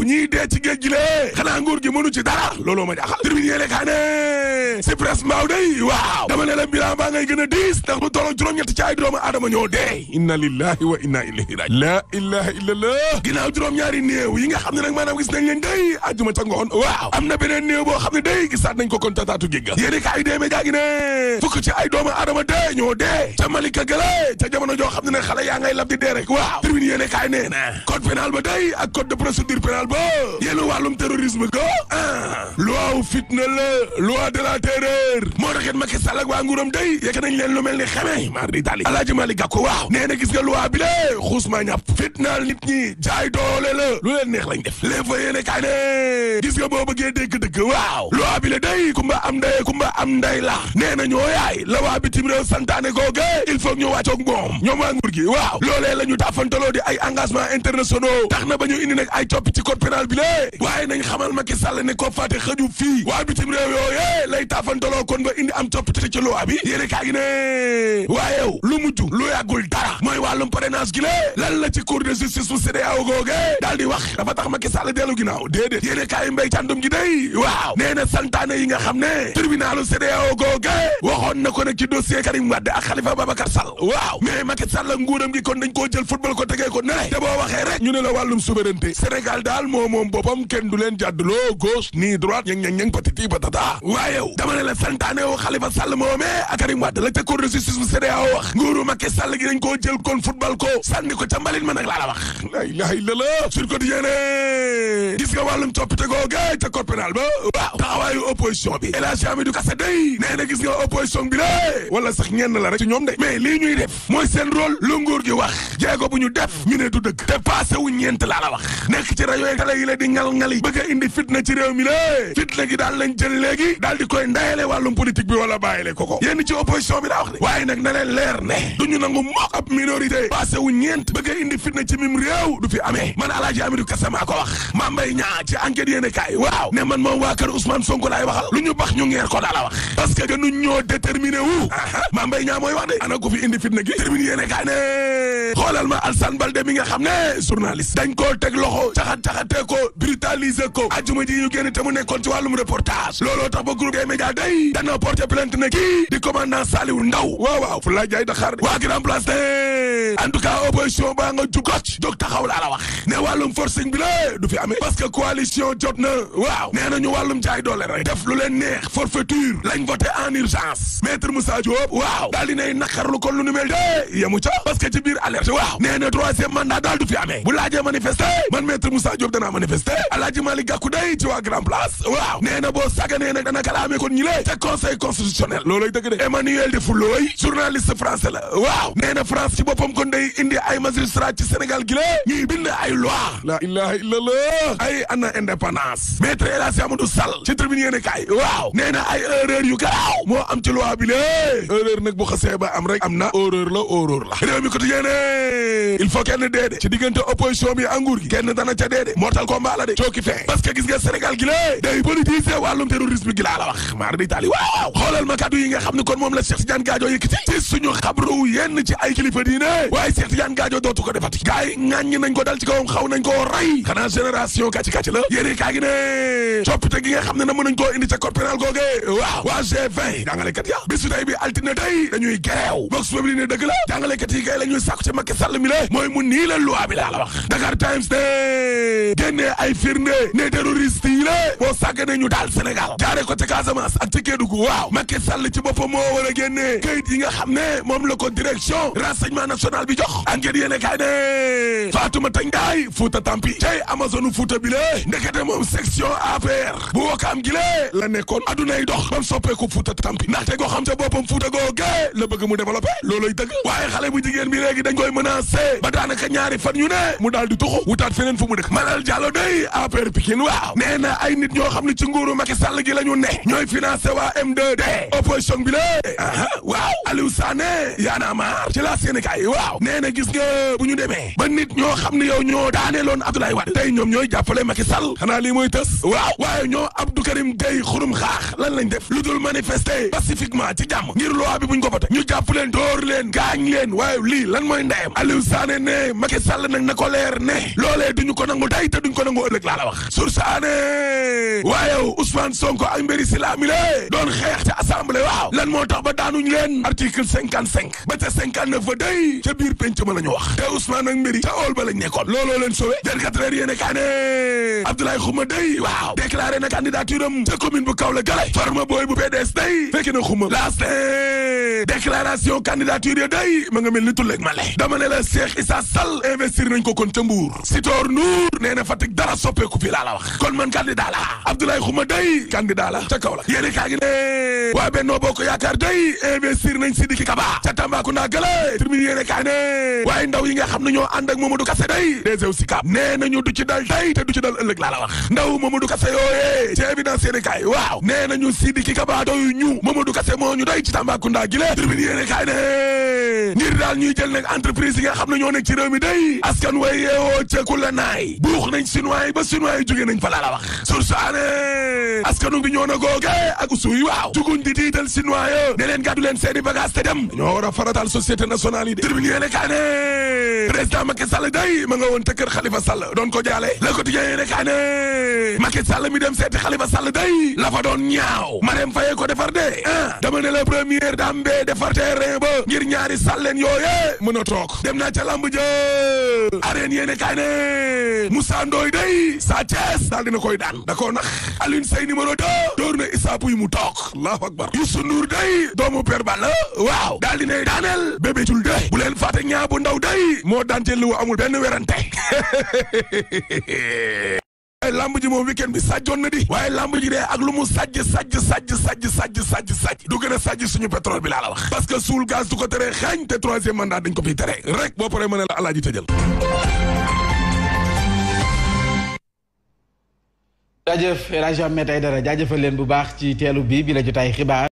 ñii dee ci géej gi lee xanaa nguur gi mënu ci dara looloo ma jaaxal tribune yéene kaa ne si presse mbaaw day waaw dama ne la bilan baa ngay gën a diis ndax lu tolloog juróom-ñett ci ay doomu aadama ñoo dee inna lillahi wa inna ilayhi raji'un la ilaha illallah ginnaaw juróom-ñaari néew yi nga xam ne nag maanaam gis nañ leen day àjjuma ca ngoon waaw am na beneen néew boo xam ne day gisaat nañ ko kon tataatu géej ga yéene kaa yi dee média gi ne fukk ci ay doomu aadama dee ñoo dee ca Malika gële ca jamono joo xam ne xale yaa ngay lab di dee rek waaw tribune yéene kaay nee na code pénal ba day ak code de procédure pénale ba yéen wàllum terrorisme ko loi fitna la loi de la terreur moo taxit Macky Sall ak waa nguuram day yekk nañ leen lu mel ni xamee maar di tali Alaaji Malick Gakou waaw nee na gis nga loi bi de xuus maa ñàpp fitnaal nit ñi jaay doole la lu leen neex lañ def les fa yéene kaay ne gis nga boo bëggee dégg dëgg waaw loi bi la day kumba am nday la nee na ñoo yaay la waa bitim réew santaane googe il faut ñu wàccoog moom ñoom waa nguur gi waaw loolee la ñu taafantaloo di ay engagement internationaux tax na ba ñu indi nag ay coppi ci code pénal bi lée waaye nañ xamal Macky Sall ne ko fàtte xëju fii waa bitim réew yooyee lay taafantaloo kon ba indi am coppite ci loi bi yéene kaa gi ne waayew lu mujj lu yàggul dara mooy wàllum parrainage gi lée lan la ci cour de justice bu CEDEAO googe daal di wax dafa tax Macky Sall dellu ginnaaw déedéet yéene kaa yi mbéy càndum gi day waaw nee na santaane yi nga xam ne tribunalu CEDEAO googe waxoon na ko nag ci dossier Karim Wade ak Khalifa Babacar Sall waaw mais Macky Sall nguuram gi kon dañ koo jël football ko tegee ko ne te boo waxee rek ñu ne la wàllum souveraineté Sénégal daal moom boppam kenn du leen jàdduloo gauche ni droite ñang patiti patata waaye dama ne la santaane woo Khalifa Sall moomee ak Karim Wade la ca cour de justice bu CEDEAO wax nguuru Macky Sall gi dañ koo jël kon football ko sànni ko ca mbalit ma nag laa la wax la ilaha illallah sur quotidien gis nga wàllum coppite googe ca code pénal ba waaw taxawaayu opposition bi El Hadji Amidou Kassé day nee na gis nga opposition bi de wala sax ñenn la rek ci ñoom de mais lii ñuy def mooy seen rôle lu nguur gi wax jéego bu ñu def ñu ne du dëgg te passé wu ñeent laa la wax nekk ci rajo yi télé yi la di ngal-ngali bëgg a indi fitna ci réew mi la fitna gi daal lañ jël léegi daal di koy ndayale wàllum politique bi wala bàyyile ko yénn ci opposition bi daa wax de waaye nag na leen leer ne duñu nangu mokk ab minorité passé wu ñeent bëgg a indi fitna ci mim réew du fi amee man Alaaji Amidou Kassé maa ko wax Mame Mbaye Niang ci enquête yéene kaay waaw ne man moom waa kër Ousmane Sonko laay waxal lu ñu bax ñu ngeer ko daala wax parce que gënuñ ñoo déterminé wu Mame Mbaye Niang mooy wax de ana ko fi indi fitna gi termine yéene kaay ne xoolal ma Alassane Balde mi nga xam ne journaliste dañ koo teg loxo caxat-caxatee ko brutaliser ko ajuma ji ñu génn te mu nekkoon ci wàllum reportage looloo tax ba groupe des médias day dana porter plainte ne kii di commandant Saliou Ndaw waaw fu laa jaay Dakar de waa Grand Place de en tout cas opposition baa nga jug koc jóg taxaw laa la wax ne wàllum forcing bi la du fi amee parce que coalition jot na waaw nee nañu wàllum jaay doole rek def lu leen neex forfaiture lañ voté en urgence maître Moussa Diop waaw daal dinay naqarlu kon lu nu mel de yamu ca parce que ci biir alerte waaw nee na troisième mandat daal du fi amee bu laajee manifester man maître Moussa Diop danaa manifester Alaaji Malick Gakou day ci waa Grand Place waaw nee na boo saganee nag dana kalaamee kon ñi lee te conseil constitutionnel looloy dëgg de Emmanuel de Fouloy journaliste français la waaw nee na France ci boppam kon day indi ay magistrat ci Sénégal gi la ñuy bind ay loi la ilaha illallah ay ana indépendance maître El Hadji Amadou Sall ci tribune yéene kaay waaw nee na ay erreur yu garaaw moo am ci loi bi lée erreur nag bu xasee ba am rek am na horreur la réew mi quotidien il faut kenn dee de ci diggante opposition bi ak nguur gi kenn dana ca dee de mortal combat la de cooki fin parce que gis nga Sénégal gi lée day politiser wàllum terrorisme gi laa la wax maar di tali waaw xoolal ma kaddu yi nga xam ne kon moom la Cheikh Tidiane Gadio yëkkati ci suñu xabru yenn ci ay kilifa diine waaye Cheikh Tidiane Gadio dootu ko defati gars yi ŋàññi nañ ko dal ci kawam xaw nañ koo rey xanaa génération kàcci la yéene kaa gi ne coppite gi nga xam ne na mën nañ koo indi ca code pénal googe waaw waa G20 jàngalekat ya bisu tey bi altine tey dañuy gereew box boobu ne dëgg la jàngalekat yi kay la ñuy sàkku ci Macky Sall mi la mooy mu nii la loi bi laa la wax Dakar Times ne génnee ay firnde ne terroriste yi la boo sàggane ñu daal Sénégal jaare ko ca Casamance ak ca Kédougou waaw Macky Sall ci boppam moo war a génnee kayit yi nga xam ne moom la ko direction renseignement national bi jox enquête yéene kaay ne Fatoumata Ndiaye Fouta Tampi cay Amazone Fouta bi la ndekete moom section APR bu Wakaam gi la nekkoon adunay dox bam soppeeku Fouta Tampi ndaxte goo xam ca boppam Fouta googe la bëgg mu développé looloy dëgg waaye xale bu jigéen bi léegi dañ koy menacé ba daanaka ñaari fan yu ne mu daal di tuxu wutaat feneen fu mu dëkk Malal Diallo day APR Pikine waaw nee na ay nit ñoo xam ne ci nguuru Macky Sall gi la ñu ne ñooy financé waa M2D opposition bi la waaw Aliou Sané yaana maar ci la Sénégal waaw nee na gis nga bu ñu demee ba nit ñoo xam ne yow ñoo daaneeloon Abdoulaye Wade tey ñoom ñooy jàppale Macky Sall xanaa lii mooy tës waaw waaye ñoo Abdou Karim Gueye xurum xaax lan lañ def lu dul manifester pacifiquement ci jàmm ngir loi bi buñ ko voté ñu jàpp leen door leen gaañ leen waaye lii lan mooy ndey ndeyam Aliou Sané ne Macky Sall nag na ko leer ne loolee duñu ko nangu tey te duñu ko nangu ëllëg laa la wax source ané waaye Ousmane Sonko ak Mbéri Sylla mi le doon xeex ca assemblée waaw lan moo tax ba daanuñ leen article 55 ba ca 59 ba day ca biir penc ma la ñu wax te Ousmane ak Mbéri ca ool ba lañ nekkoon looloo leen sowe 24 heures yéene kaa ne Abdoulaye Xuma day waaw déclaré na candidature am ca commune bu Kaolack gale Farma Boy bu PDS day fekk na Xuma last déclaration candidature ya day ma nga mel ni tulleeg male dama ne la Cheikh Issa Sall investir nañ ko kon ca Mbour Sitor Ndour nee na Fatick dara soppeeku fii laa la wax kon man candidat la Abdoulaye Xuma day candidat la ca Kaolack yéene kaa ngi ne waa Benno Bokk Yaakaar day investir nañ Sidiki Kaba ca Tambacounda gale termine yéene kaa ne waaye ndaw yi nga xam ne ñoo ànd ak Mamadou Kassé day desew si kap nee nañu du ci dal tey te du ci dal ëllëg laa la wax ndaw Mamadou Kassé yooyee ci évidence yéene kaay waaw nee nañu Sidiki Kaba doyu ñu Mamadou Kassé moo ñu doy ci Tambacounda gi la termine yéene kaay ne ngir daal ñuy jël nag entreprise yi nga xam ne ñoo nekk ci réew mi day askan way yeewoo ca Kula naay buux nañ chinois yi ba chinois yi jógee nañ fa laa la wax source ané askanu bi ñoo na googe ak usuy waaw juguñ di tiital chinois yo ne leen gàddu leen seeni bagage te dem ñoo war a faratal société nationale yi de termine yéene kaay ne président Macky Sall day ma nga woon te kër Khalifa Sall doon ko jaale Le Quotidien yéene kaay ne Macky Sall mi dem seeti Khalifa Sall day la fa doon ñaaw Marème Faye ko defar de dama ne la première dame bee defar terrain ba ngir ñaari sàlleen yooye mën a toog dem naa ca lamb jë arène yéene kaay ne Moussa Ndoye day Sa Thiès daal dina koy daan da koo nax Alioune Seye numéro 2 door na Issa Pouye mu toog Allahu akbar Youssou Ndour day doomu Père Balla waaw daal dinay daaneel Bébé Diouldé de bu leen fàtte ñaa bu ndaw day moo dante lu amul benn werante lamb ji moom weekend bi sàjjoon na di waaye lamb ji dee ak lu mu sajj du gën a sajj suñu pétrole bi laa la wax parce que suul gaz du ko tere xañ te troisième mandat dañ ko fiy tere rek boo paree mën a la alaaji tëjal jaajëf El Hadj Ahmed Aïdara jaajëfal leen bu baax ci teelu bi la jotaay xibaar